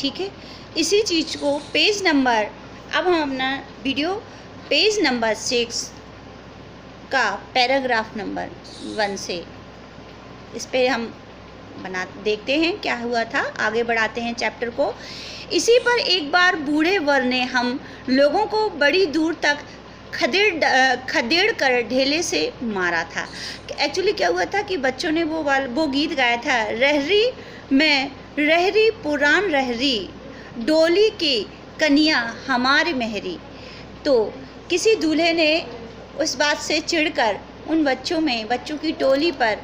ठीक है। इसी चीज़ को पेज नंबर, अब हम अपना वीडियो पेज नंबर 6 का पैराग्राफ नंबर 1 से इस पे हम देखते हैं क्या हुआ था। आगे बढ़ाते हैं चैप्टर को। इसी पर एक बार बूढ़े वर ने हम लोगों को बड़ी दूर तक खदेड़ कर ढेले से मारा था। एक्चुअली क्या हुआ था कि बच्चों ने वो गीत गाया था, रहरी पुरान रहरी, डोली की कन्या हमारे मेहरी। तो किसी दूल्हे ने उस बात से चिढ़कर उन बच्चों की टोली पर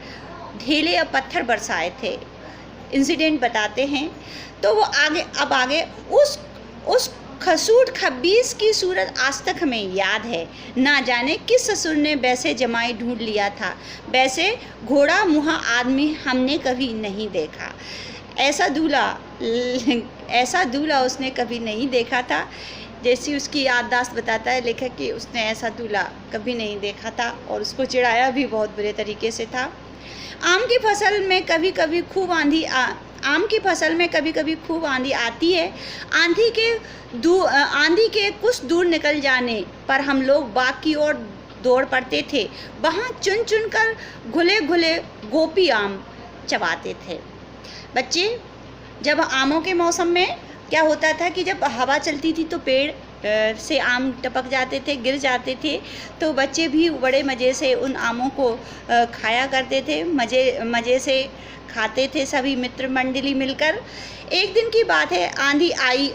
ढेले या पत्थर बरसाए थे। इंसिडेंट बताते हैं। तो वो आगे उस खसूट खबीस की सूरत आज तक हमें याद है। ना जाने किस ससुर ने वैसे जमाई ढूंढ लिया था, वैसे घोड़ा मुहा आदमी हमने कभी नहीं देखा। ऐसा दूल्हा उसने कभी नहीं देखा था। जैसी उसकी याददाश्त बताता है लेखक कि उसने ऐसा दूल्हा कभी नहीं देखा था और उसको चिढ़ाया भी बहुत बुरे तरीके से था। आम की फसल में कभी कभी खूब आंधी आती है। आंधी के कुछ दूर निकल जाने पर हम लोग बाग की ओर दौड़ पड़ते थे। वहाँ चुन चुन कर घुले घुले गोपी आम चबाते थे। बच्चे, जब आमों के मौसम में क्या होता था कि जब हवा चलती थी तो पेड़ से आम टपक जाते थे, गिर जाते थे। तो बच्चे भी बड़े मज़े से उन आमों को खाया करते थे, मज़े से खाते थे सभी मित्र मंडली मिलकर। एक दिन की बात है, आंधी आई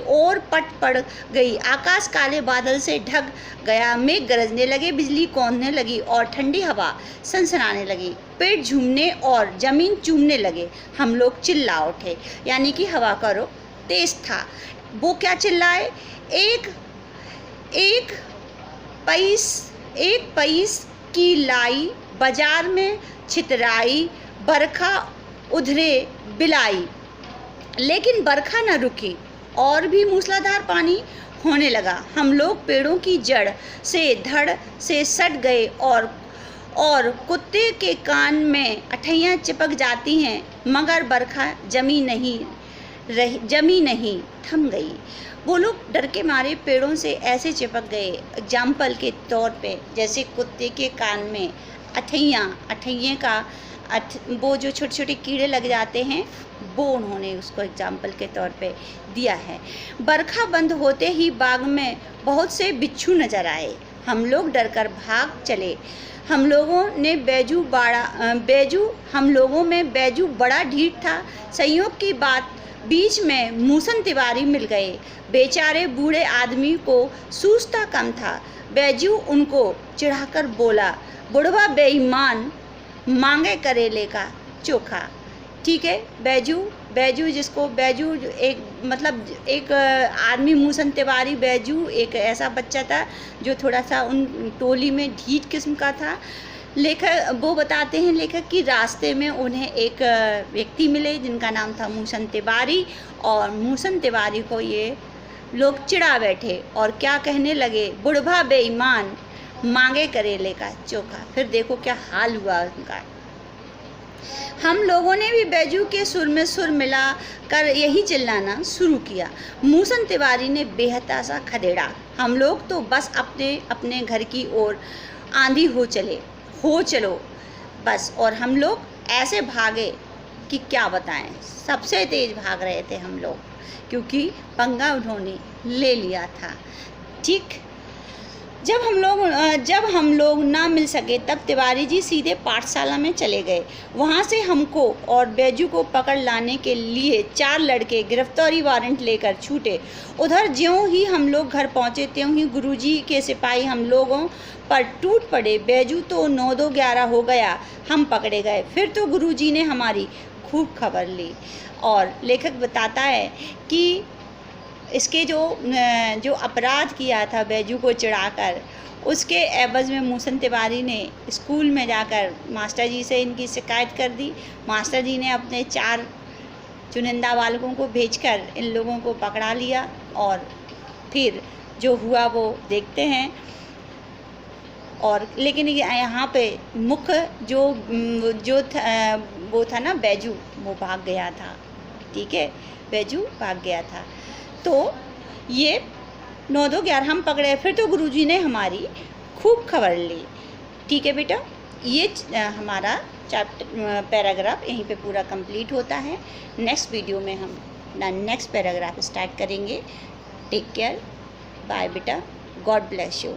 और पट पड़ गई। आकाश काले बादल से ढक गया, मेघ गरजने लगे, बिजली कौंधने लगी और ठंडी हवा सनसनाने लगी। पेड़ झूमने और ज़मीन चूमने लगे। हम लोग चिल्ला उठे, यानी कि हवा का रुख तेज था। वो क्या चिल्लाए? एक पैस की लाई, बाजार में छितराई, बरखा उधरे बिलाई। लेकिन बरखा न रुकी और भी मूसलाधार पानी होने लगा। हम लोग पेड़ों की जड़ से धड़ से सट गए और कुत्ते के कान में अठैयाँ चिपक जाती हैं, मगर बरखा जमी नहीं, थम गई। वो लोग डर के मारे पेड़ों से ऐसे चिपक गए, एग्जाम्पल के तौर पे जैसे कुत्ते के कान में अठैये का वो जो छोटे छोटे कीड़े लग जाते हैं, वो उन्होंने उसको एग्जाम्पल के तौर पे दिया है। बरखा बंद होते ही बाग में बहुत से बिच्छू नजर आए। हम लोग डरकर भाग चले। हम लोगों में बैजू बड़ा ढीठ था। संयोग की बात, बीच में मूसन तिवारी मिल गए। बेचारे बूढ़े आदमी को सूझता कम था। बैजू उनको चिढ़ाकर बोला, बुढ़वा बेईमान, मांगे करेले का चोखा। ठीक है, बैजू जिसको बैजू एक आदमी मूसन तिवारी बैजू एक ऐसा बच्चा था जो थोड़ा सा उन टोली में ढीठ किस्म का था। वो बताते हैं लेखक कि रास्ते में उन्हें एक व्यक्ति मिले जिनका नाम था मूसन तिवारी, और मूसन तिवारी को ये लोग चिढ़ा बैठे और क्या कहने लगे, बुढ़वा बेईमान, मांगे करेले का चोखा। फिर देखो क्या हाल हुआ उनका। हम लोगों ने भी बैजू के सुर में सुर मिला कर यही चिल्लाना शुरू किया। मूसन तिवारी ने बेहद सा खदेड़ा। हम लोग तो बस अपने घर की ओर आंधी हो चलो बस। और हम लोग ऐसे भागे कि क्या बताएं, सबसे तेज भाग रहे थे हम लोग, क्योंकि पंगा उन्होंने ले लिया था। ठीक, जब हम लोग ना मिल सके तब तिवारी जी सीधे पाठशाला में चले गए। वहाँ से हमको और बैजू को पकड़ लाने के लिए 4 लड़के गिरफ्तारी वारंट लेकर छूटे। उधर ज्यों ही हम लोग घर पहुँचे त्यों ही गुरुजी के सिपाही हम लोगों पर टूट पड़े। बैजू तो 9-2-11 हो गया, हम पकड़े गए। फिर तो गुरुजी ने हमारी खूब खबर ली। और लेखक बताता है कि इसके जो अपराध किया था बैजू को चिढ़ाकर, उसके एवज में मूसन तिवारी ने स्कूल में जाकर मास्टर जी से इनकी शिकायत कर दी। मास्टर जी ने अपने 4 चुनिंदा बालकों को भेजकर इन लोगों को पकड़ा लिया। और फिर जो हुआ वो देखते हैं। और लेकिन यहाँ पे मुख्य वो था ना वो भाग गया था। ठीक है, बैजू भाग गया था। तो ये 9 2 11 हम पकड़े, फिर तो गुरुजी ने हमारी खूब खबर ली। ठीक है बेटा, ये हमारा चैप्टर पैराग्राफ यहीं पे पूरा कंप्लीट होता है। नेक्स्ट वीडियो में हम नेक्स्ट पैराग्राफ स्टार्ट करेंगे। टेक केयर, बाय बेटा, गॉड ब्लेस यू।